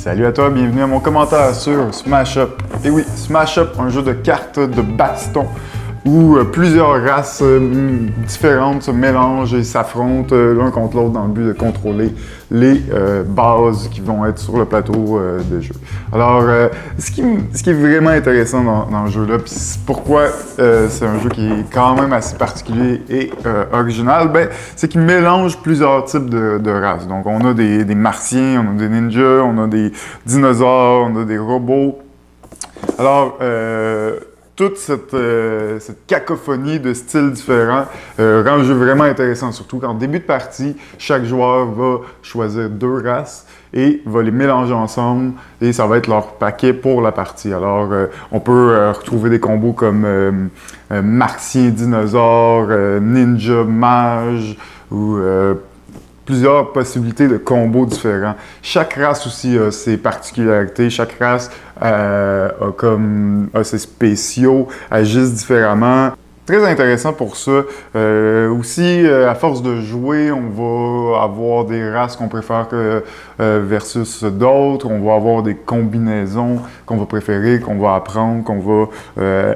Salut à toi, bienvenue à mon commentaire sur Smash Up. Et oui, Smash Up, un jeu de cartes de baston où plusieurs races différentes se mélangent et s'affrontent l'un contre l'autre dans le but de contrôler les bases qui vont être sur le plateau de jeu. Alors, ce qui est vraiment intéressant dans le jeu-là, puis pourquoi c'est un jeu qui est quand même assez particulier et original, c'est qu'il mélange plusieurs types de races. Donc, on a des martiens, on a des ninjas, on a des dinosaures, on a des robots. Alors, toute cette cacophonie de styles différents rend le jeu vraiment intéressant, surtout qu'en début de partie, chaque joueur va choisir deux races et va les mélanger ensemble et ça va être leur paquet pour la partie. Alors, on peut retrouver des combos comme martien, dinosaure, ninja, mage ou plusieurs possibilités de combos différents. Chaque race aussi a ses particularités, chaque race a ses spéciaux, agissent différemment. Très intéressant pour ça. Aussi, à force de jouer, on va avoir des races qu'on préfère versus d'autres. On va avoir des combinaisons qu'on va préférer, qu'on va apprendre, qu'on va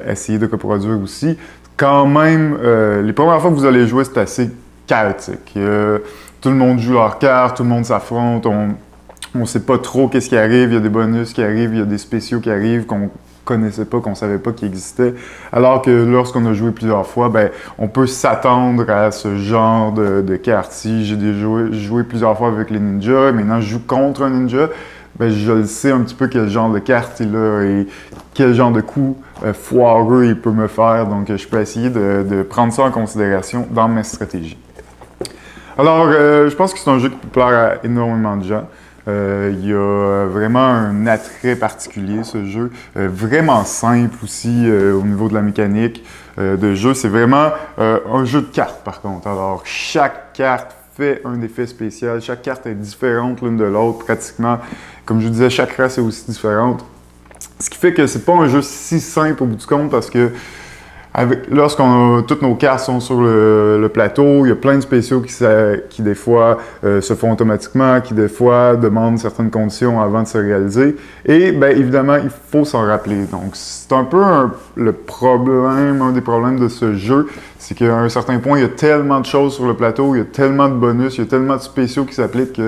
essayer de reproduire aussi. Quand même, les premières fois que vous allez jouer, c'est assez chaotique. Tout le monde joue leur carte, tout le monde s'affronte, on ne sait pas trop qu'est-ce qui arrive, il y a des bonus qui arrivent, il y a des spéciaux qui arrivent qu'on connaissait pas, qu'on savait pas qu'ils existaient. Alors que lorsqu'on a joué plusieurs fois, on peut s'attendre à ce genre de cartes-ci. J'ai déjà joué plusieurs fois avec les ninjas, maintenant je joue contre un ninja. Je le sais un petit peu quel genre de carte il a et quel genre de coup foireux il peut me faire. Donc je peux essayer de prendre ça en considération dans mes stratégies. Alors, je pense que c'est un jeu qui peut plaire à énormément de gens. Il y a vraiment un attrait particulier, ce jeu. Vraiment simple aussi au niveau de la mécanique de jeu. C'est vraiment un jeu de cartes, par contre. Alors, chaque carte fait un effet spécial. Chaque carte est différente l'une de l'autre, pratiquement. Comme je vous disais, chaque race est aussi différente. Ce qui fait que c'est pas un jeu si simple au bout du compte parce que toutes nos cartes sont sur le plateau, il y a plein de spéciaux qui des fois se font automatiquement, qui des fois demandent certaines conditions avant de se réaliser. Et évidemment, il faut s'en rappeler. Donc, c'est un peu un des problèmes de ce jeu, c'est qu'à un certain point, il y a tellement de choses sur le plateau, il y a tellement de bonus, il y a tellement de spéciaux qui s'appliquent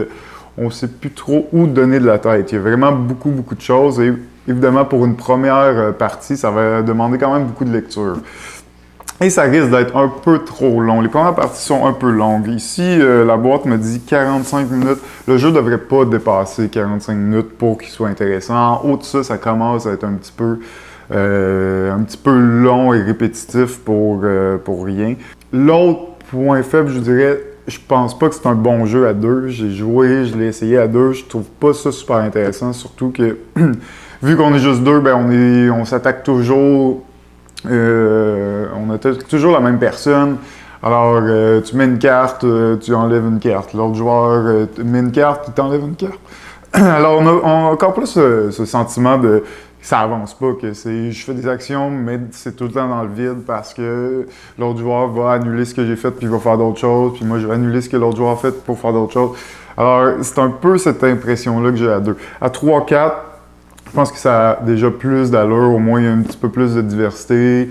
qu'on ne sait plus trop où donner de la tête. Il y a vraiment beaucoup de choses et évidemment, pour une première partie, ça va demander quand même beaucoup de lecture. Et ça risque d'être un peu trop long. Les premières parties sont un peu longues. Ici, la boîte me dit 45 minutes. Le jeu ne devrait pas dépasser 45 minutes pour qu'il soit intéressant. En haut de ça, ça commence à être un petit peu long et répétitif pour rien. L'autre point faible, je dirais, je pense pas que c'est un bon jeu à deux. J'ai joué, je l'ai essayé à deux. Je trouve pas ça super intéressant, surtout que vu qu'on est juste deux, on s'attaque toujours. On attaque toujours la même personne. Alors, tu mets une carte, tu enlèves une carte. L'autre joueur met une carte, il t'enlève une carte. Alors, on a encore plus ce sentiment de ça avance pas, que je fais des actions, mais c'est tout le temps dans le vide parce que l'autre joueur va annuler ce que j'ai fait puis il va faire d'autres choses, puis moi je vais annuler ce que l'autre joueur a fait pour faire d'autres choses. Alors, c'est un peu cette impression-là que j'ai à deux. À 3-4, je pense que ça a déjà plus d'allure, au moins il y a un petit peu plus de diversité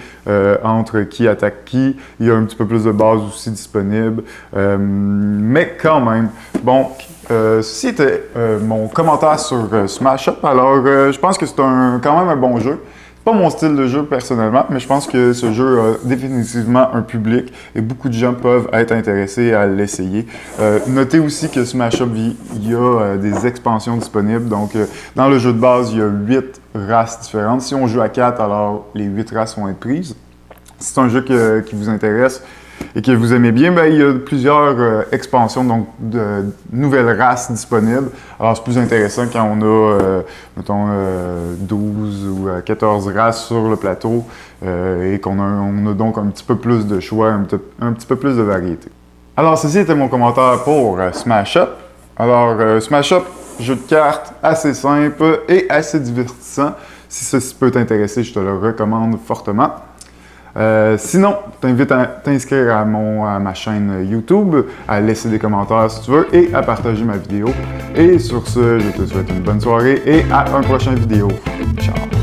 entre qui attaque qui. Il y a un petit peu plus de bases aussi disponibles. Mais quand même, bon, ceci était mon commentaire sur Smash Up. Alors, je pense que c'est quand même un bon jeu. C'est pas mon style de jeu personnellement, mais je pense que ce jeu a définitivement un public et beaucoup de gens peuvent être intéressés à l'essayer. Notez aussi que Smash Up, il y a des expansions disponibles. Donc, dans le jeu de base, il y a 8 races différentes. Si on joue à 4, alors les 8 races vont être prises. Si c'est un jeu qui vous intéresse et que vous aimez bien, il y a plusieurs expansions, donc de nouvelles races disponibles. Alors, c'est plus intéressant quand on a, mettons, 12 ou 14 races sur le plateau et qu'on a donc un petit peu plus de choix, un petit peu plus de variété. Alors, ceci était mon commentaire pour Smash Up. Alors, Smash Up, jeu de cartes assez simple et assez divertissant. Si ceci peut t'intéresser, je te le recommande fortement. Sinon, je t'invite à t'inscrire à ma chaîne YouTube, à laisser des commentaires si tu veux et à partager ma vidéo. Et sur ce, je te souhaite une bonne soirée et à un prochain vidéo. Ciao!